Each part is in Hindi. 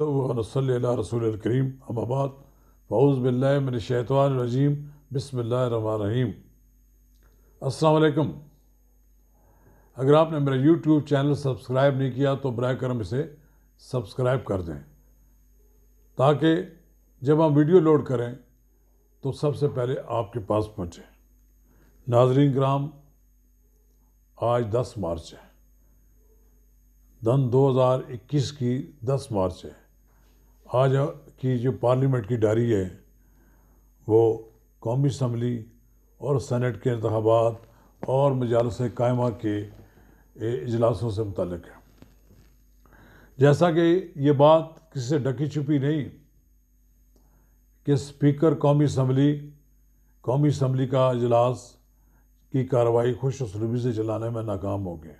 वनसल्ली अला रसूलिल करीम अम्मा बाद फ़ऊज़ु बिल्लाहि मिनश्शैतानिर रजीम बिस्मिल्लाहिर रहमानिर रहीम। अस्सलाम वालेकुम। अगर आपने मेरा यूट्यूब चैनल सब्सक्राइब नहीं किया तो बराए करम इसे सब्सक्राइब कर दें ताकि जब हम वीडियो लोड करें तो सबसे पहले आपके पास पहुँचे। नाज़रीन किराम, आज 10 मार्च है, 2021 की 10 मार्च है। आज की जो पार्लियामेंट की डायरी है वो कौमी असम्बली और सेनेट के इंतखाबात और मजालिस कायमा के इजलासों से मुतल्लिक़ है। जैसा कि ये बात किसी से ढकी छुपी नहीं कि स्पीकर कौमी असम्बली का इजलास की कार्रवाई खुश उसलूबी से चलाने में नाकाम हो गए।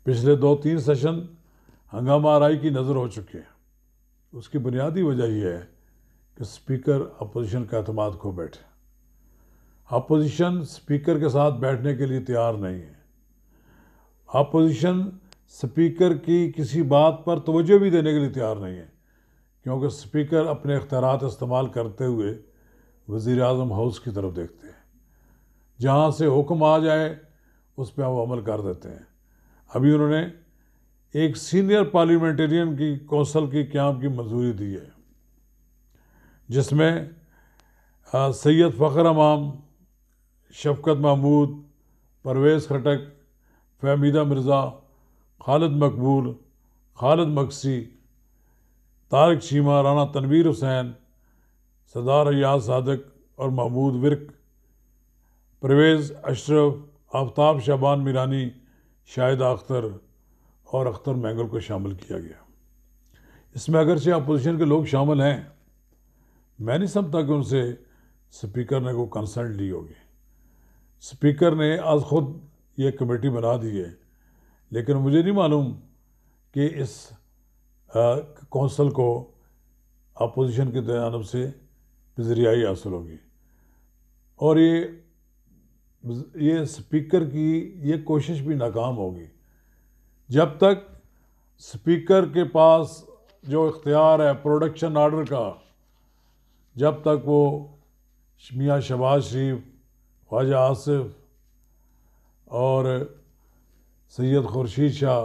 पिछले 2-3 सेशन हंगामा आराई की नज़र हो चुके हैं। उसकी बुनियादी वजह यह है कि स्पीकर अपोजिशन का एतमाद खो बैठे। अपोजिशन स्पीकर के साथ बैठने के लिए तैयार नहीं है। अपोजिशन स्पीकर की किसी बात पर तवज्जो भी देने के लिए तैयार नहीं है, क्योंकि स्पीकर अपने इख्तियारात इस्तेमाल करते हुए वज़ीर आज़म हाउस की तरफ देखते हैं। जहाँ से हुक्म आ जाए उस पर वो अमल कर देते हैं। अभी उन्होंने एक सीनियर पार्लियामेंटेरियन की कौंसल की क़याम की मंजूरी दी है, जिसमें सैयद फ़खर इमाम, शफ़कत महमूद, परवेज़ खटक, फ़हमीदा मिर्ज़ा, खालिद मकबूल, खालिद मकसी, तारिक चीमा, राना तनवीर हुसैन, सरदार अय्याज सादिक और महमूद विर्क, परवेज़ अशरफ, आफ्ताब शाबान मीरानी, शाहिदा अख्तर और अख्तर मैंगल को शामिल किया गया। इसमें अगरचे अपोजिशन के लोग शामिल हैं, मैं नहीं समझता कि उनसे स्पीकर ने कोई कंसल्ट ली होगी। स्पीकर ने आज खुद ये कमेटी बना दी है, लेकिन मुझे नहीं मालूम कि इस कौंसल को अपोजिशन की जानब से पज़रियाई हासिल होगी। और ये स्पीकर की ये कोशिश भी नाकाम होगी जब तक स्पीकर के पास जो इख्तियार है प्रोडक्शन आर्डर का, जब तक वो मियाँ शहबाज शरीफ, ख्वाजा आसिफ और सैयद खुर्शीद शाह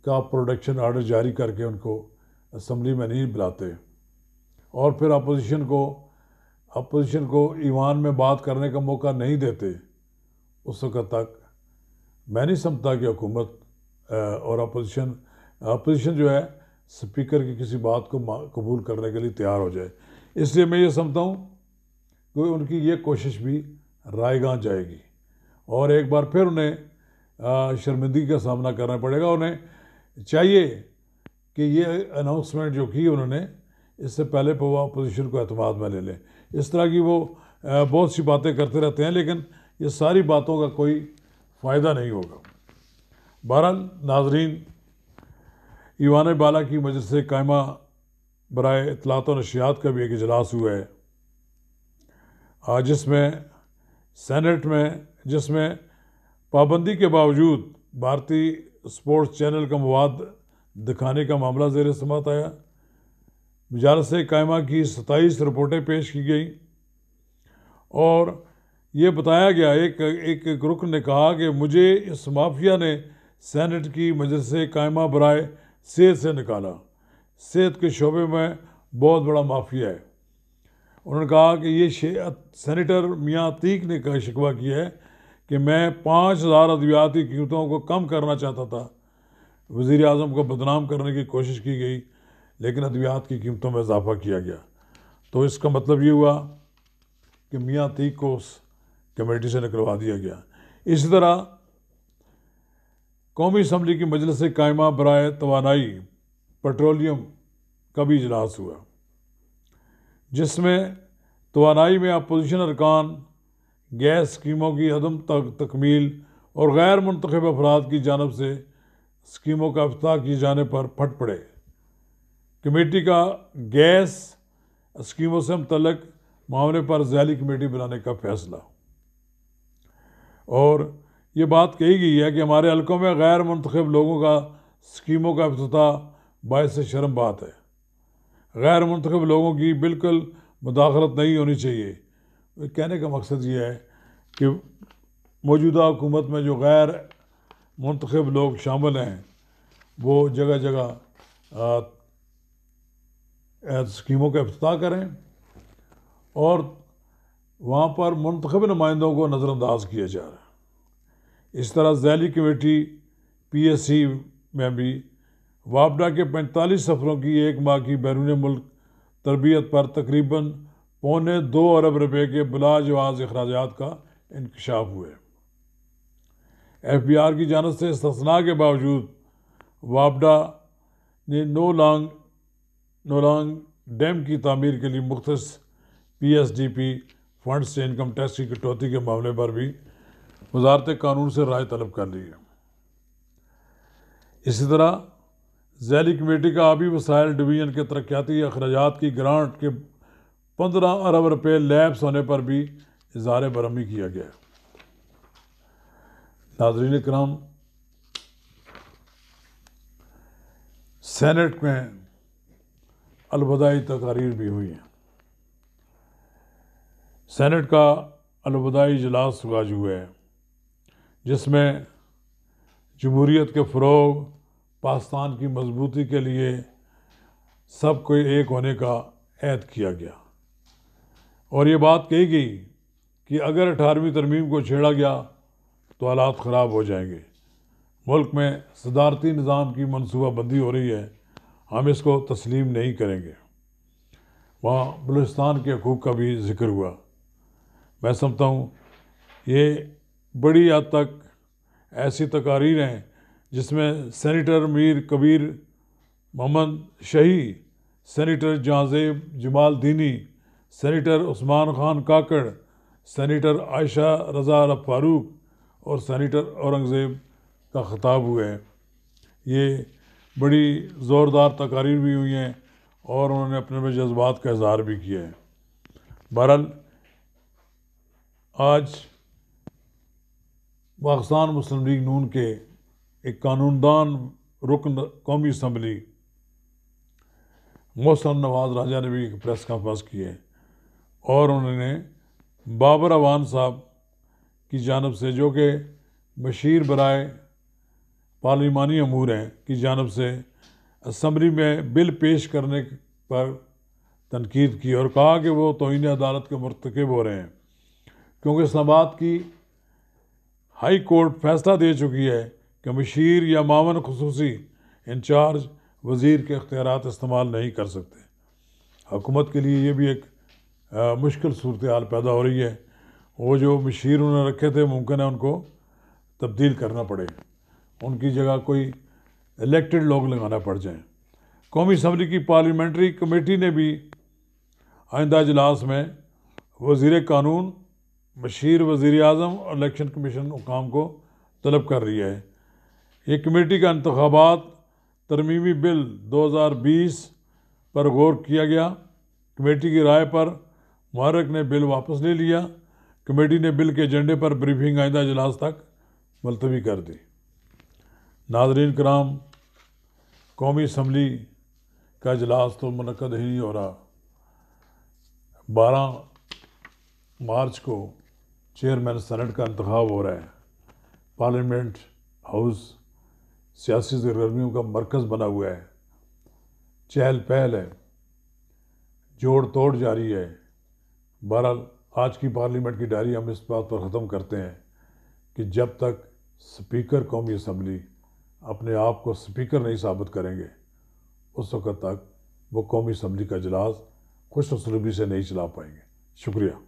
का प्रोडक्शन आर्डर जारी करके उनको असम्बली में नहीं बुलाते और फिर अपोजिशन को ईवान में बात करने का मौका नहीं देते, उस वक़्त तक मैं नहीं समझता कि हुकूमत और अपोजिशन जो है स्पीकर की किसी बात को कबूल करने के लिए तैयार हो जाए। इसलिए मैं ये समझता हूँ कि उनकी ये कोशिश भी रायगां जाएगी और एक बार फिर उन्हें शर्मिंदगी का सामना करना पड़ेगा। उन्हें चाहिए कि ये अनाउंसमेंट जो की उन्होंने, इससे पहले वो अपोजिशन को एतमाद में ले लें। इस तरह की वो बहुत सी बातें करते रहते हैं, लेकिन ये सारी बातों का कोई फ़ायदा नहीं होगा। बहरहाल नाज़रीन, ईवान बाला की मजलिस कायमा बराए इत्तलात व नशियात का भी एक इजलास हुआ है, जिसमें पाबंदी के बावजूद भारतीय स्पोर्ट्स चैनल का मवाद दिखाने का मामला ज़ेर समात आया। मजालिस कायमा की 27 रिपोर्टें पेश की गई और ये बताया गया, एक रुकन ने कहा कि मुझे इस माफिया ने सेनेट की मजलिस कायमा बराए सेहत से निकाला। सेहत के शोबे में बहुत बड़ा माफिया है। उन्होंने कहा कि ये सेनेटर मियाँ अतीक ने कहा शिकवा किया है कि मैं 5000 अद्वियात की कीमतों को कम करना चाहता था। वज़ीर आज़म को बदनाम करने की कोशिश की गई, लेकिन अद्वियात की कीमतों में इजाफा किया गया। तो इसका मतलब ये हुआ कि मियाँ अतीक को उस कमेटी से निकलवा दिया गया। इसी तरह कौमी असम्बली की मजलिस कायमा बराए तवानाई पेट्रोलियम का भी इजलास हुआ, जिसमें तवानाई में अपोजिशन अरकान गैस स्कीमों की अदम तकमील और गैर मुंतखब अफराद की जानब से स्कीमों का इफ्ताह किए जाने पर फट पड़े। कमेटी का गैस स्कीमों से मुतल्लिक मामले पर ज़ैली कमेटी बनाने का फैसला। और ये बात कही गई है कि हमारे हलकों में गैर मुंतखब लोगों का स्कीमों का इफ्तिताह बायस शर्म बात है। गैर मुंतखब लोगों की बिल्कुल मुदाखलत नहीं होनी चाहिए। कहने का मकसद ये है कि मौजूदा हुकूमत में जो गैर मुंतखब लोग शामिल हैं वो जगह जगह स्कीमों का इफ्तिताह करें और वहाँ पर मुंतखब नुमाइंदों को नज़रअंदाज किया जा रहा है। इस तरह ज़ैली कमेटी PSC में भी वापडा के 45 सफ़रों की एक माह की बैरून मुल्क तरबियत पर तकरीबन $2.25 अरब के बिलाजवाज़ अखराजात का इंकशाफ हुए। FBR की जानब से इस्तिस्ना के बावजूद वापडा ने नोलांग डैम की तामीर के लिए मुख्तस PSDP फंड से इनकम टैक्स की कटौती के मामले पर भी वजारत कानून से राय तलब कर ली है। इसी तरह ज़ैली कमेटी का आबी वसाइल डिवीज़न के तरक्याती अखराजात की ग्रांट के 15 अरब रुपये लैप्स होने पर भी इज़हार बरहमी किया गया। नाज़रीन इकराम, सेनेट में अलविदाई तकारीर भी हुई हैं। सेनेट का अलविदाई इजलास आज हुआ है जिसमें जमहूरियत के फ़रोग़, पाकिस्तान की मजबूती के लिए सबको एक होने का ऐद किया गया और ये बात कही गई कि अगर 18वीं तरमीम को छेड़ा गया तो हालात ख़राब हो जाएंगे। मुल्क में सदारती निज़ाम की मनसूबाबंदी हो रही है, हम इसको तस्लीम नहीं करेंगे। वहाँ बलूचिस्तान के हकूक़ का भी ज़िक्र हुआ। मैं समझता हूँ ये बड़ी हद तक ऐसी तकारीर हैं जिसमें सेनेटर मीर कबीर मोहम्मद शही, सेनेटर जहांज़ेब जमाल दीनी, सेनेटर उस्मान खान काकड़, सेनेटर आयशा रज़ा फारूक और सेनेटर औरंगज़ेब का ख़िताब हुआ है। ये बड़ी ज़ोरदार तकारीर भी हुई हैं और उन्होंने अपने में जज्बात का इज़हार भी किया है। बहरहाल आज पाकिस्तान मुस्लिम लीग नून के एक कानूनदान रुकन कौमी असम्बली मोहसिन नवाज़ राजा ने भी एक प्रेस कॉन्फ्रेंस की है और उन्होंने बाबर अवान साहब की जानब से, जो कि मशीर बराए पार्लिमानी अमूर हैं, की जानब से असम्बली में बिल पेश करने पर तनकीद की और कहा कि वो तौहीन अदालत के मुर्तकिब हो रहे हैं क्योंकि इस्लामाबाद की हाई कोर्ट फैसला दे चुकी है कि मशीर या मावन खुसूसी इंचार्ज वज़ीर के इख्तियारात इस्तेमाल नहीं कर सकते। हुकूमत के लिए ये भी एक मुश्किल सूरत हाल पैदा हो रही है। वो जो मशीर उन्होंने रखे थे मुमकिन है उनको तब्दील करना पड़े, उनकी जगह कोई इलेक्टेड लोग लगाना पड़ जाए। कौमी असम्बली की पार्लियामेंट्री कमेटी ने भी आइंदा इजलास में वज़ीर कानून, मशीर वज़ीर आज़म और इलेक्शन कमीशन हुकाम को तलब कर रही है। ये कमेटी का इंतखाबात तरमीमी बिल 2020 पर गौर किया गया। कमेटी की राय पर मुहर्रिक ने बिल वापस ले लिया। कमेटी ने बिल के एजेंडे पर ब्रीफिंग आइंदा इजलास तक मुलतवी कर दी। नाज़रीन कराम, कौमी असम्बली का इजलास तो मुनक़्क़द ही नहीं हो रहा। 12 मार्च को चेयरमैन सेनेट का इंतखाब हो रहा है। पार्लियामेंट हाउस सियासी सरगर्मियों का मरकज़ बना हुआ है, चहल पहल है, जोड़ तोड़ जारी है। बहरहाल आज की पार्लियामेंट की डायरी हम इस बात पर ख़त्म करते हैं कि जब तक स्पीकर कौमी असम्बली अपने आप को स्पीकर नहीं साबित करेंगे उस वक़्त तक वो कौमी असम्बली का इजलास खुश उसलूबी से नहीं चला पाएंगे। शुक्रिया।